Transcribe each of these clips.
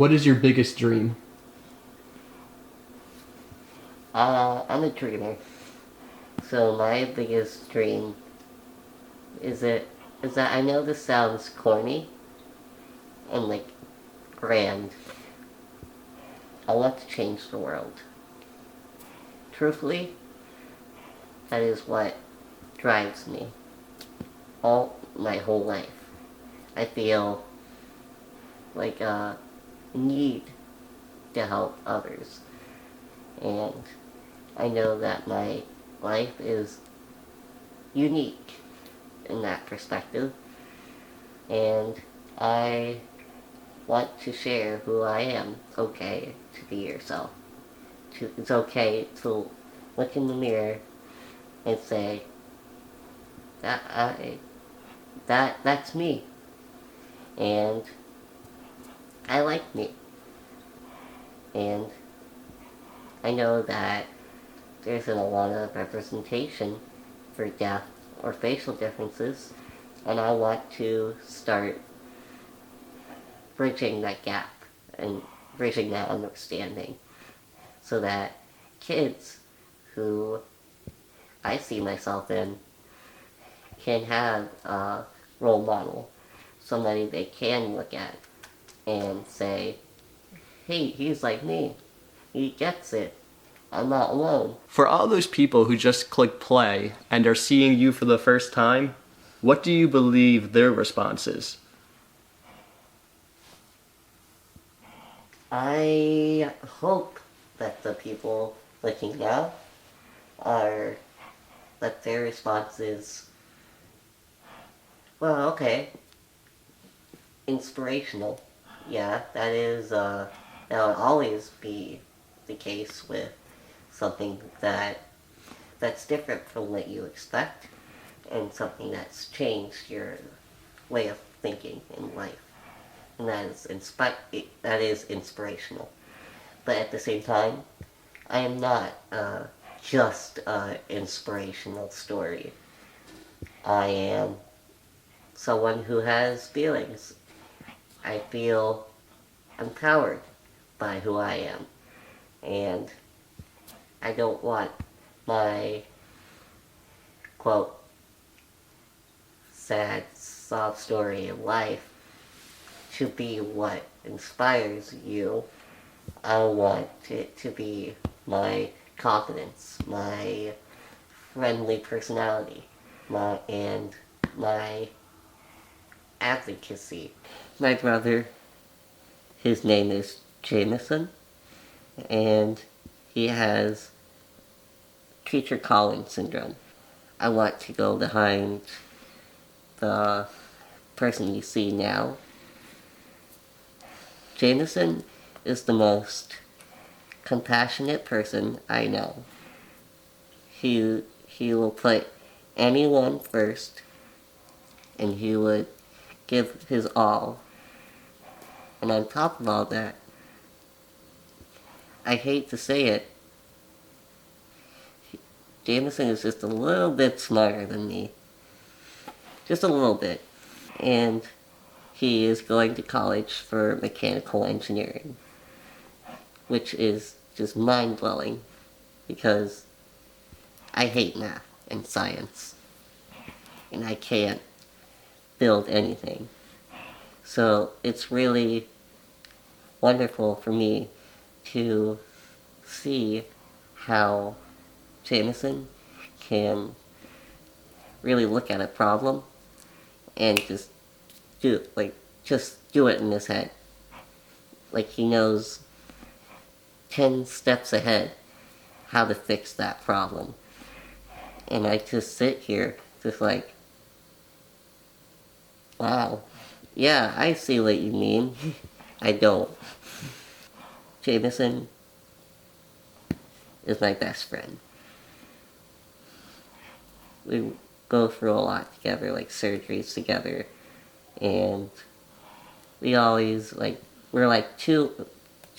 What is your biggest dream? I'm a dreamer. So my biggest dream is it is that I know this sounds corny and like grand. I want to change the world. Truthfully, that is what drives me all my whole life. I feel like a need to help others, and I know that my life is unique in that perspective, and I want to share who I am. It's okay to be yourself. It's okay to look in the mirror and say that that's me, and I like me, and I know that there isn't a lot of representation for deaf or facial differences, and I want to start bridging that gap and bridging that understanding so that kids who I see myself in can have a role model, somebody they can look at and say, hey, he's like me. He gets it. I'm not alone. For all those people who just click play and are seeing you for the first time, what do you believe their response is? I hope that the people looking now are that their response is, well, okay, inspirational. Yeah, that will always be the case with something that's different from what you expect and something that's changed your way of thinking in life. And that is inspirational. But at the same time, I am not just an inspirational story. I am someone who has feelings. I feel empowered by who I am. And I don't want my, quote, sad sob story in life to be what inspires you. I want it to be my confidence, my friendly personality, and my advocacy. My brother, his name is Jameson, and he has Teacher Collins syndrome. I want to go behind the person you see now. Jameson is the most compassionate person I know. He will put anyone first, and he would give his all. And on top of all that, I hate to say it, Jameson is just a little bit smarter than me. Just a little bit. And he is going to college for mechanical engineering, which is just mind-blowing because I hate math and science, and I can't build anything. So it's really wonderful for me to see how Jameson can really look at a problem and just do it in his head. Like he knows 10 steps ahead how to fix that problem. And I just sit here just like, wow, yeah, I see what you mean. I don't. Jameson is my best friend. We go through a lot together, like surgeries together, and we always we're like 2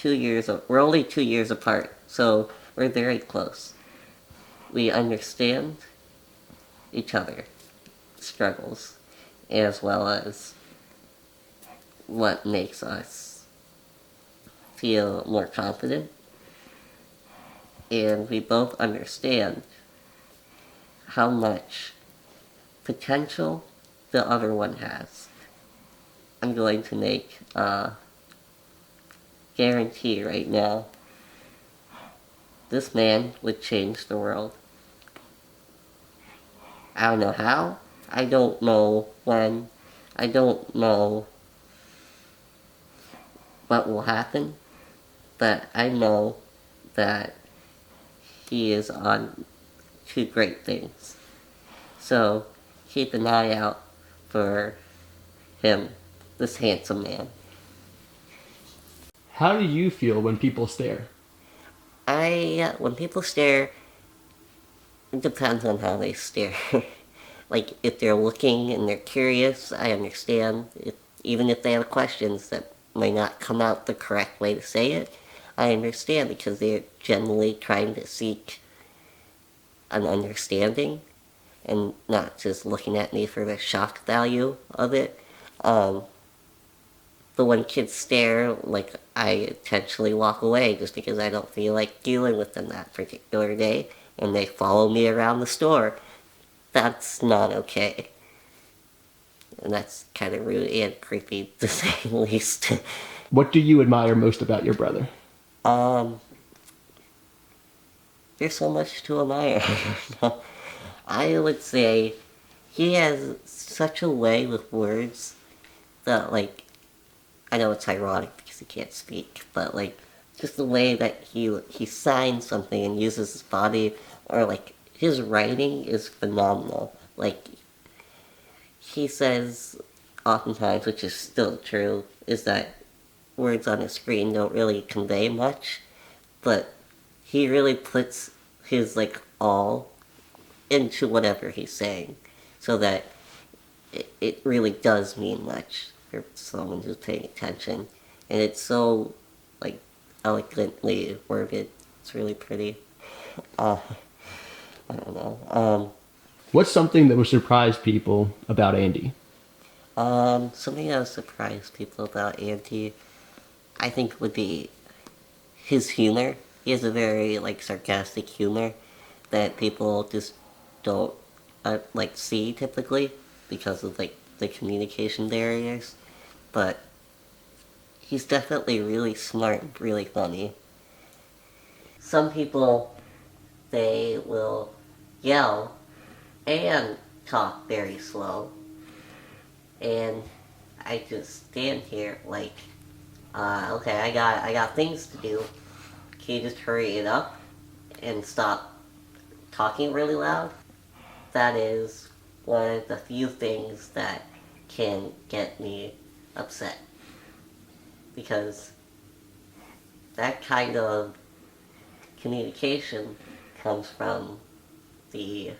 years. We're only 2 years apart, so we're very close. We understand each other struggles as well as what makes us feel more confident, and we both understand how much potential the other one has. I'm going to make a guarantee right now. This man would change the world. I don't know how. I don't know when. I don't know what will happen. But I know that he is on to great things. So keep an eye out for him, this handsome man. How do you feel when people stare? When people stare, it depends on how they stare. Like, if they're looking and they're curious, I understand. Even if they have questions that might not come out the correct way to say it, I understand because they're generally trying to seek an understanding and not just looking at me for the shock value of it. But when kids stare, like, I intentionally walk away just because I don't feel like dealing with them that particular day, and they follow me around the store. That's not okay. And that's kind of rude and creepy, to say the least. What do you admire most about your brother? There's so much to admire. I would say he has such a way with words that, like, I know it's ironic because he can't speak, but, like, just the way that he signs something and uses his body, or, like, his writing is phenomenal. Like, he says oftentimes, which is still true, is that words on a screen don't really convey much, but he really puts his, like, all into whatever he's saying, so that it really does mean much for someone who's paying attention. And it's so, like, elegantly worded. It's really pretty. I don't know. What's something that would surprise people about Andy? Something that surprised people about Andy, I think, would be his humor. He has a very, like, sarcastic humor that people just don't, like, see typically because of, like, the communication barriers. But he's definitely really smart and really funny. Some people, they will yell and talk very slow, and I just stand here like, okay, I got things to do. Can you just hurry it up and stop talking really loud? That is one of the few things that can get me upset, because that kind of communication comes from the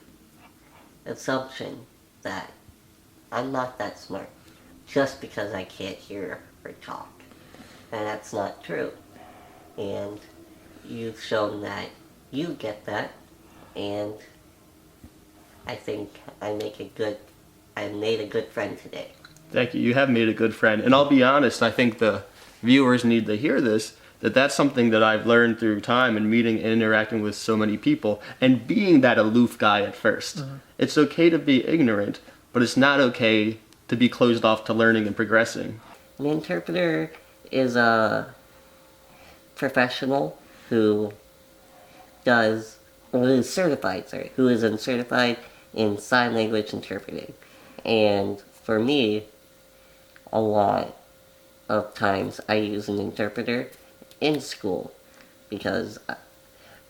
assumption that I'm not that smart just because I can't hear or talk. And that's not true. And you've shown that you get that, and I think I made a good friend today. Thank you. You have made a good friend. And I'll be honest, I think the viewers need to hear this, that's something that I've learned through time and meeting and interacting with so many people and being that aloof guy at 1st. It's okay to be ignorant, but it's not okay to be closed off to learning and progressing. An interpreter is a professional who is certified in sign language interpreting. And for me, a lot of times I use an interpreter in school because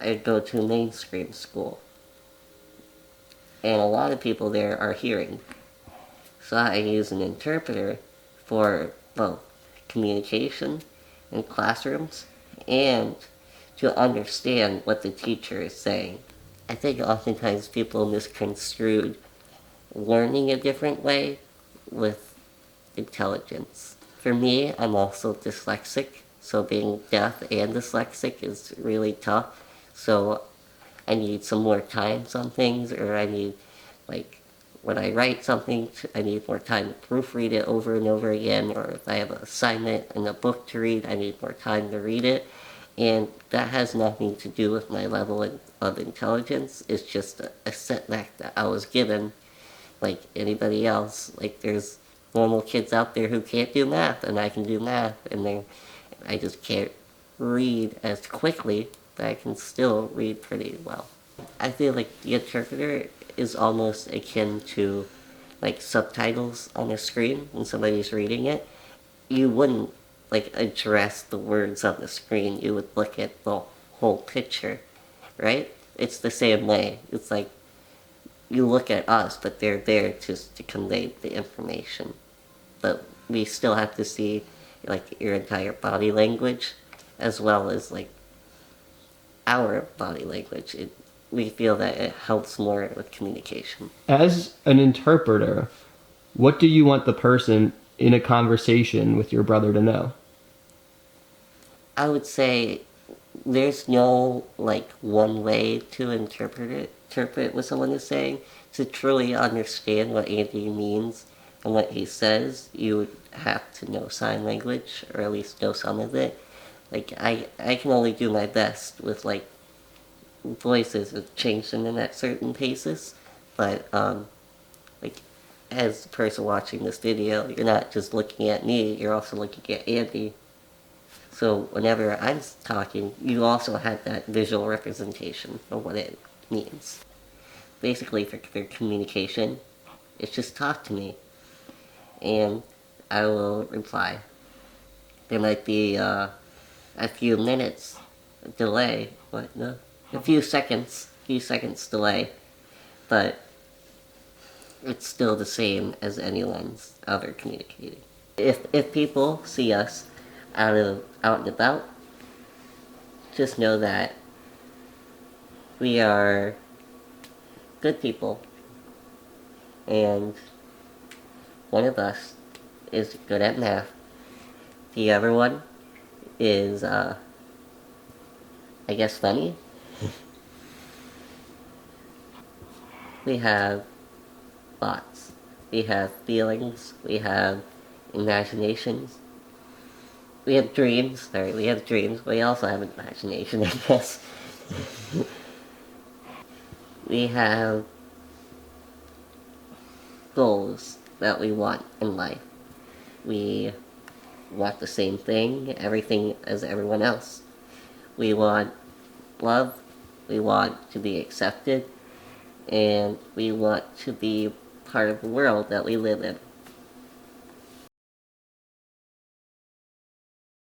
I go to a mainstream school, and a lot of people there are hearing. So I use an interpreter for both communication in classrooms and to understand what the teacher is saying. I think oftentimes people misconstrued learning a different way with intelligence. For me, I'm also dyslexic, so being deaf and dyslexic is really tough. So I need some more time on things, or I need, like, when I write something, I need more time to proofread it over and over again, or if I have an assignment and a book to read, I need more time to read it. And that has nothing to do with my level of intelligence. It's just a setback that I was given, like anybody else. Like, there's normal kids out there who can't do math, and I can do math, and I just can't read as quickly, but I can still read pretty well. I feel like the interpreter is almost akin to like subtitles on a screen when somebody's reading it. You wouldn't like address the words on the screen, you would look at the whole picture, right? It's the same way. It's like you look at us, but they're there to convey the information. But we still have to see like your entire body language as well as like our body language. We feel that it helps more with communication. As an interpreter, what do you want the person in a conversation with your brother to know? I would say there's no like one way to interpret what someone is saying. To truly understand what Andy means and what he says, you would have to know sign language, or at least know some of it. Like, I can only do my best with like voices and change them in at certain paces, but like, as the person watching this video, you're not just looking at me, you're also looking at Andy. So whenever I'm talking, you also have that visual representation of what it means. Basically, for communication, it's just talk to me, and I will reply. There might be a few minutes delay, what, no? A few seconds delay, but it's still the same as anyone's other communicating. If people see us out and about, just know that we are good people, and one of us is good at math. The other one is, I guess, funny. We have thoughts, we have feelings, we have imaginations. We have dreams, we also have imagination, I guess. We have goals that we want in life. We want the same thing, everything as everyone else. We want love, we want to be accepted, and we want to be part of the world that we live in.